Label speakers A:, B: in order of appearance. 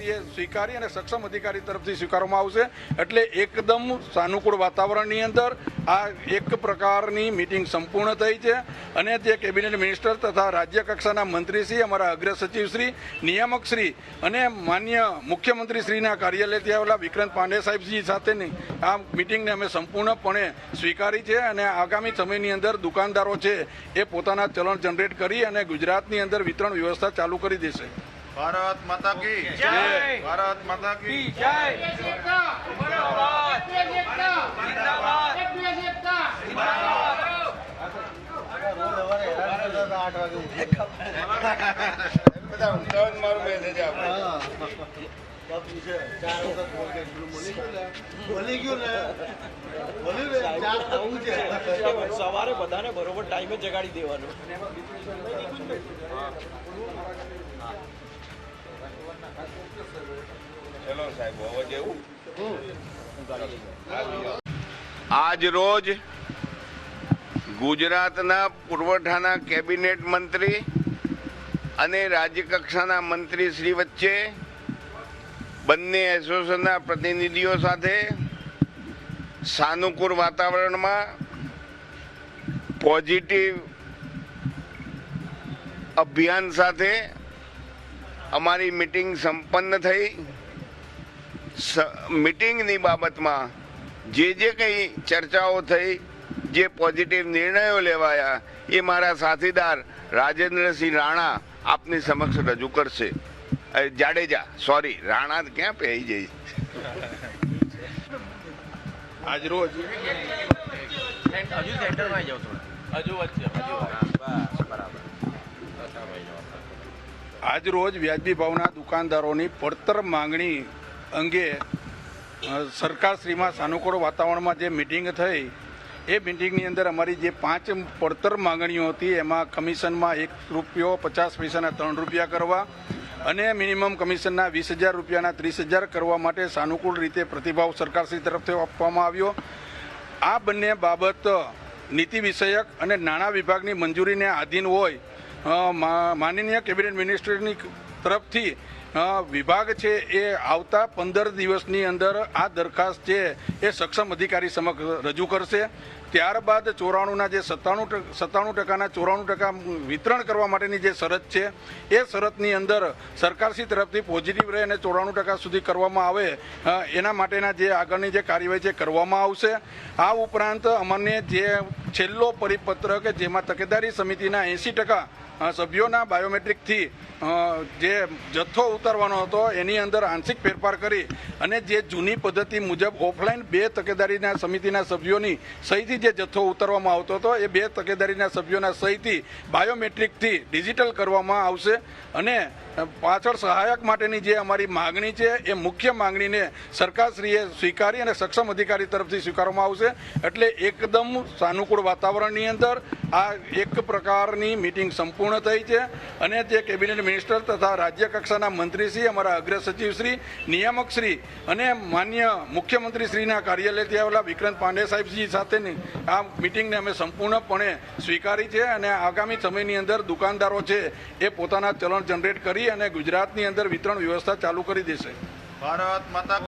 A: સરકારશ્રીએ સ્વીકારી અને સક્ષમ અધિકારી તરફથી સ્વીકારવામાં આવશે. એટલે એકદમ સાનુકૂળ વાતાવરણની અંદર આ એક પ્રકારની મિટિંગ સંપૂર્ણ થઈ છે અને જે કેબિનેટ મિનિસ્ટર તથા રાજ્ય કક્ષાના મંત્રીશ્રી, અમારા અગ્ર સચિવશ્રી, નિયામકશ્રી અને માન્ય મુખ્યમંત્રીશ્રીના કાર્યાલયથી આવેલા વિક્રાંત પાંડે સાહેબજી સાથેની આ મિટિંગને અમે સંપૂર્ણપણે સ્વીકારી છે અને આગામી સમયની અંદર દુકાનદારો છે એ પોતાના ચલણ જનરેટ કરી અને ગુજરાતની અંદર વિતરણ વ્યવસ્થા ચાલુ કરી દેશે.
B: ભારત માતા કી જય. ભારત માતા કી જય.
C: સવારે બધાને બરોબર ટાઈમે જગાડી દેવાનું.
B: ચલો સાહેબ, હવે જેવું આજ રોજ ગુજરાતના પુરવઠાના કેબિનેટ મંત્રી અને રાજ્ય કક્ષાના મંત્રી શ્રી વચ્ચે બંને એસોસિએશનના પ્રતિનિધિઓ સાથે સાનુકૂળ વાતાવરણમાં પોઝિટિવ અભિયાન સાથે અમારી મિટિંગ સંપન્ન થઈ. મિટિંગની બાબતમાં જે કંઈ ચર્ચાઓ થઈ, જે પોઝિટિવ નિર્ણયો લેવાયા એ મારા સાથીદાર રાજેન્દ્રસિંહ રાણા આપની સમક્ષ રજૂ કરશે. જાડેજા, સોરી, રાણા ક્યાં પહેરી જઈ.
A: આજ રોજ વ્યાજબી ભાવના દુકાનદારોની પડતર માંગણી અંગે સરકારશ્રીમાં સાનુકૂળ વાતાવરણમાં જે મિટિંગ થઈ એ મિટિંગની અંદર અમારી જે 5 પડતર માંગણીઓ હતી એમાં કમિશનમાં ₹1.50 3 રૂપિયા કરવા અને મિનિમમ કમિશનના 20,000 રૂપિયાના 30,000 કરવા માટે સાનુકૂળ રીતે પ્રતિભાવ સરકારશ્રી તરફથી આપવામાં આવ્યો. આ બંને બાબત નીતિ વિષયક અને નાણાં વિભાગની મંજૂરીને આધીન હોય માનનીય કેબિનેટ મિનિસ્ટરની તરફથી વિભાગ છે એ આવતા 15 દિવસની અંદર આ દરખાસ્ત છે એ સક્ષમ અધિકારી સમક્ષ રજૂ કરશે. ત્યારબાદ 94ના જે 97% વિતરણ કરવા માટેની જે શરત છે એ શરતની અંદર સરકારશ્રી તરફથી પોઝિટિવ રહે અને 94% સુધી કરવામાં આવે એના માટેના જે આગળની જે કાર્યવાહી છે કરવામાં આવશે. આ ઉપરાંત અમને જે છેલ્લો પરિપત્ર કે જેમાં તકેદારી સમિતિના 80% સભ્યોના બાયોમેટ્રિકથી જે જથ્થો ઉતારવાનો હતો એની અંદર આંશિક ફેરફાર કરી અને જે જૂની પદ્ધતિ મુજબ ઓફલાઈન 2 તકેદારીના સમિતિના સભ્યોની સહીથી જે જથ્થો ઉતારવામાં આવતો હતો એ 2 તકેદારીના સભ્યોના સહીથી બાયોમેટ્રિકથી ડિજિટલ કરવામાં આવશે. અને પાછળ સહાયક માટેની જે અમારી માગણી છે એ મુખ્ય માગણીને સરકારશ્રીએ સ્વીકારી અને સક્ષમ અધિકારી તરફથી સ્વીકારવામાં આવશે. એટલે એકદમ સાનુકૂળ વાતાવરણની અંદર આ એક પ્રકારની મિટિંગ સંપૂર્ણ થઈ છે અને જે કેબિનેટ મિનિસ્ટર તથા રાજ્ય કક્ષાના મંત્રીશ્રી, અમારા અગ્ર સચિવશ્રી, નિયામકશ્રી અને માન્ય મુખ્યમંત્રીશ્રીના કાર્યાલયથી આવેલા વિક્રાંત પાંડે સાહેબજી સાથેની આ મિટિંગને અમે સંપૂર્ણપણે સ્વીકારી છે અને આગામી સમયની અંદર દુકાનદારો છે એ પોતાના ચલણ જનરેટ કરી અને ગુજરાતની અંદર વિતરણ વ્યવસ્થા ચાલુ કરી દેશે.
B: ભારત માતા